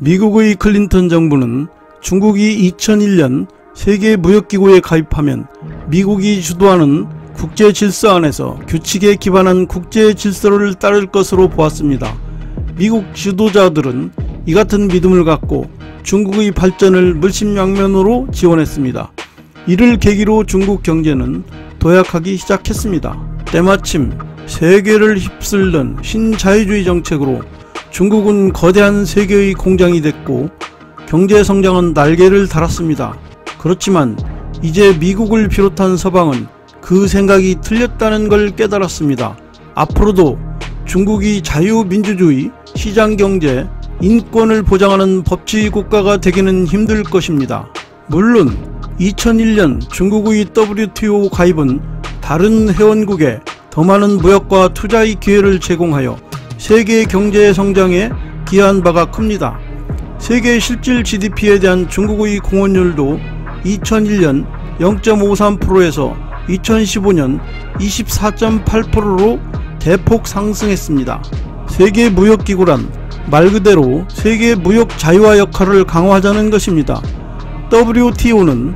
미국의 클린턴 정부는 중국이 2001년 세계무역기구에 가입하면 미국이 주도하는 국제질서 안에서 규칙에 기반한 국제질서를 따를 것으로 보았습니다. 미국 지도자들은 이 같은 믿음을 갖고 중국의 발전을 물심양면으로 지원했습니다. 이를 계기로 중국 경제는 도약하기 시작했습니다. 때마침 세계를 휩쓸던 신자유주의 정책으로 중국은 거대한 세계의 공장이 됐고 경제성장은 날개를 달았습니다. 그렇지만 이제 미국을 비롯한 서방은 그 생각이 틀렸다는 걸 깨달았습니다. 앞으로도 중국이 자유민주주의, 시장경제, 인권을 보장하는 법치 국가가 되기는 힘들 것입니다. 물론 2001년 중국의 WTO 가입은 다른 회원국에 더 많은 무역과 투자의 기회를 제공하여 세계 경제 성장에 기여한 바가 큽니다. 세계 실질 GDP에 대한 중국의 공헌율도 2001년 0.53%에서 2015년 24.8%로 대폭 상승했습니다. 세계무역기구란 말 그대로 세계무역 자유화 역할을 강화하자는 것입니다. WTO는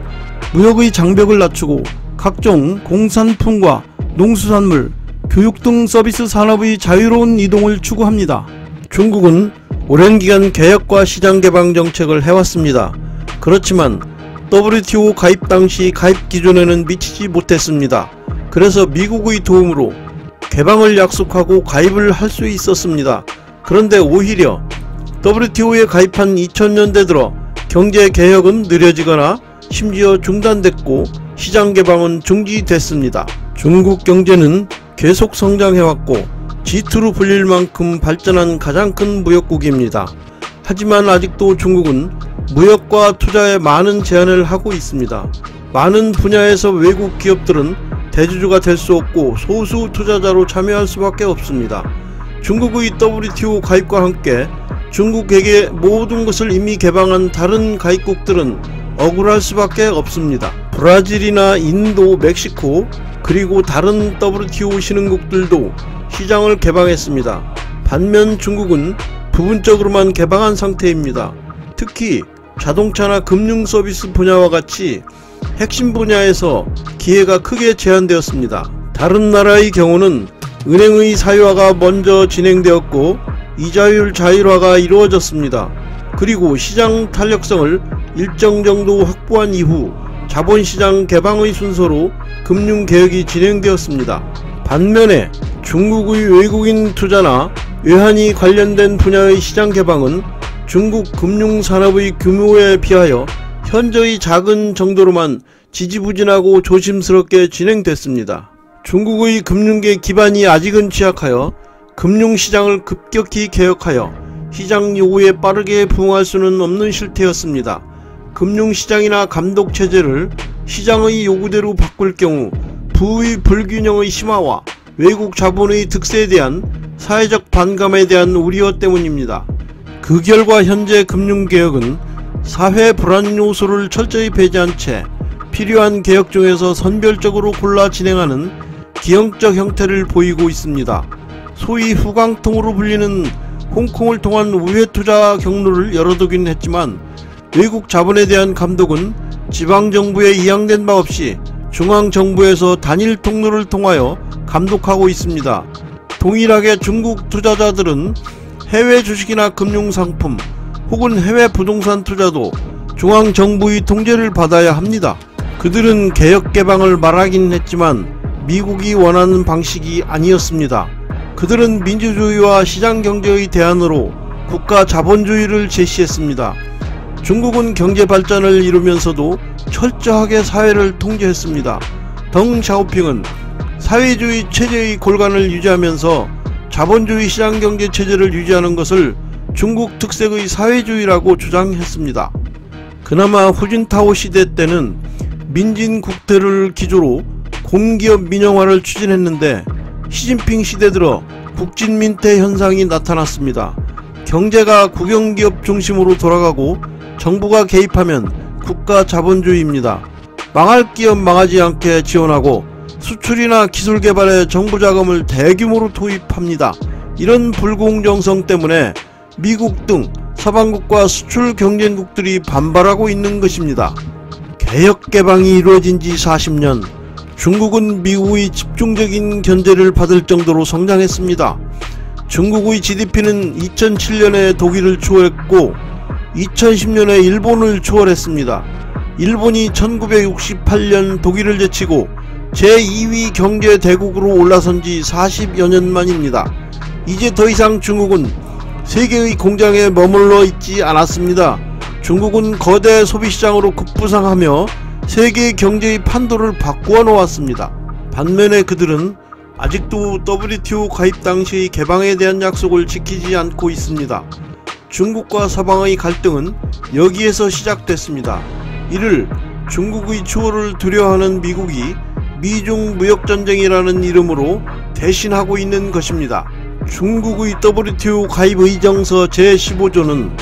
무역의 장벽을 낮추고 각종 공산품과 농수산물, 교육 등 서비스 산업의 자유로운 이동을 추구합니다. 중국은 오랜 기간 개혁과 시장 개방 정책을 해왔습니다. 그렇지만 WTO 가입 당시 가입 기준에는 미치지 못했습니다. 그래서 미국의 도움으로 개방을 약속하고 가입을 할 수 있었습니다. 그런데 오히려 WTO에 가입한 2000년대 들어 경제 개혁은 느려지거나 심지어 중단됐고 시장 개방은 중지됐습니다. 중국 경제는 계속 성장해왔고 G2로 불릴 만큼 발전한 가장 큰 무역국입니다. 하지만 아직도 중국은 무역과 투자에 많은 제한을 하고 있습니다. 많은 분야에서 외국 기업들은 대주주가 될 수 없고 소수 투자자로 참여할 수밖에 없습니다. 중국의 WTO 가입과 함께 중국에게 모든 것을 이미 개방한 다른 가입국들은 억울할 수밖에 없습니다. 브라질이나 인도, 멕시코 그리고 다른 WTO 신흥국들도 시장을 개방했습니다. 반면 중국은 부분적으로만 개방한 상태입니다. 특히 자동차나 금융 서비스 분야와 같이 핵심 분야에서 기회가 크게 제한되었습니다. 다른 나라의 경우는 은행의 사유화가 먼저 진행되었고 이자율 자율화가 이루어졌습니다. 그리고 시장 탄력성을 일정 정도 확보한 이후 자본시장 개방의 순서로 금융개혁이 진행되었습니다. 반면에 중국의 외국인 투자나 외환이 관련된 분야의 시장 개방은 중국 금융산업의 규모에 비하여 현저히 작은 정도로만 지지부진하고 조심스럽게 진행됐습니다. 중국의 금융계 기반이 아직은 취약하여 금융시장을 급격히 개혁하여 시장 요구에 빠르게 부응할 수는 없는 실태였습니다. 금융시장이나 감독체제를 시장의 요구대로 바꿀 경우 부의 불균형의 심화와 외국 자본의 득세에 대한 사회적 반감에 대한 우려 때문입니다. 그 결과 현재 금융개혁은 사회 불안 요소를 철저히 배제한 채 필요한 개혁 중에서 선별적으로 골라 진행하는 기형적 형태를 보이고 있습니다. 소위 후광통으로 불리는 홍콩을 통한 우회투자 경로를 열어두긴 했지만 외국 자본에 대한 감독은 지방정부에 이양된 바 없이 중앙정부에서 단일 통로를 통하여 감독하고 있습니다. 동일하게 중국 투자자들은 해외 주식이나 금융상품 혹은 해외 부동산 투자도 중앙정부의 통제를 받아야 합니다. 그들은 개혁 개방을 말하긴 했지만 미국이 원하는 방식이 아니었습니다. 그들은 민주주의와 시장경제의 대안으로 국가 자본주의를 제시했습니다. 중국은 경제발전을 이루면서도 철저하게 사회를 통제했습니다. 덩 샤오핑은 사회주의 체제의 골간을 유지하면서 자본주의 시장경제 체제를 유지하는 것을 중국 특색의 사회주의라고 주장했습니다. 그나마 후진타오 시대 때는 민진국대를 기조로 공기업 민영화를 추진했는데 시진핑 시대 들어 국진민퇴 현상이 나타났습니다. 경제가 국영기업 중심으로 돌아가고 정부가 개입하면 국가 자본주의입니다. 망할 기업 망하지 않게 지원하고 수출이나 기술개발에 정부 자금을 대규모로 투입합니다. 이런 불공정성 때문에 미국 등 서방국과 수출 경쟁국들이 반발하고 있는 것입니다. 개혁 개방이 이루어진 지 40년, 중국은 미국의 집중적인 견제를 받을 정도로 성장했습니다. 중국의 GDP는 2007년에 독일을 추월했고 2010년에 일본을 추월했습니다. 일본이 1968년 독일을 제치고 제2위 경제 대국으로 올라선 지 40여 년 만입니다. 이제 더 이상 중국은 세계의 공장에 머물러 있지 않았습니다. 중국은 거대 소비시장으로 급부상하며 세계 경제의 판도를 바꾸어 놓았습니다. 반면에 그들은 아직도 WTO 가입 당시의 개방에 대한 약속을 지키지 않고 있습니다. 중국과 서방의 갈등은 여기에서 시작됐습니다. 이를 중국의 추월을 두려워하는 미국이 미중 무역전쟁이라는 이름으로 대신하고 있는 것입니다. 중국의 WTO 가입 의정서 제15조는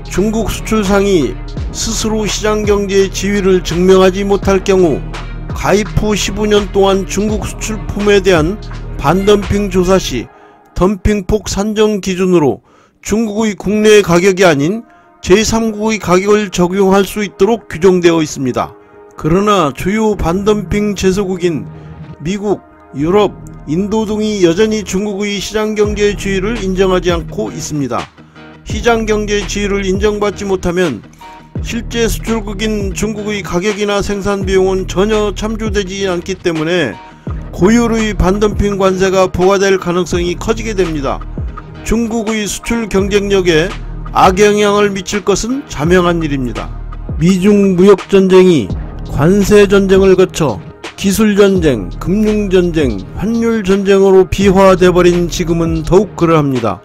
중국 수출상이 스스로 시장경제의 지위를 증명하지 못할 경우 가입 후 15년 동안 중국 수출품에 대한 반덤핑 조사 시 덤핑폭 산정 기준으로 중국의 국내 가격이 아닌 제3국의 가격을 적용할 수 있도록 규정되어 있습니다. 그러나 주요 반덤핑 제소국인 미국, 유럽, 인도 등이 여전히 중국의 시장경제의 지위를 인정하지 않고 있습니다. 시장경제의 지위를 인정받지 못하면 실제 수출국인 중국의 가격이나 생산 비용은 전혀 참조되지 않기 때문에 고율의 반덤핑 관세가 부과될 가능성이 커지게 됩니다. 중국의 수출 경쟁력에 악영향을 미칠 것은 자명한 일입니다. 미중 무역전쟁이 관세전쟁을 거쳐 기술전쟁, 금융전쟁, 환율전쟁으로 비화되어버린 지금은 더욱 그러합니다.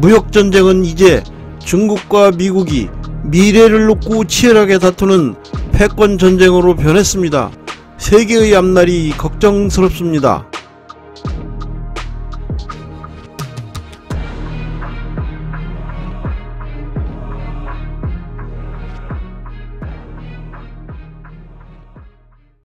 무역전쟁은 이제 중국과 미국이 미래를 놓고 치열하게 다투는 패권전쟁으로 변했습니다. 세계의 앞날이 걱정스럽습니다.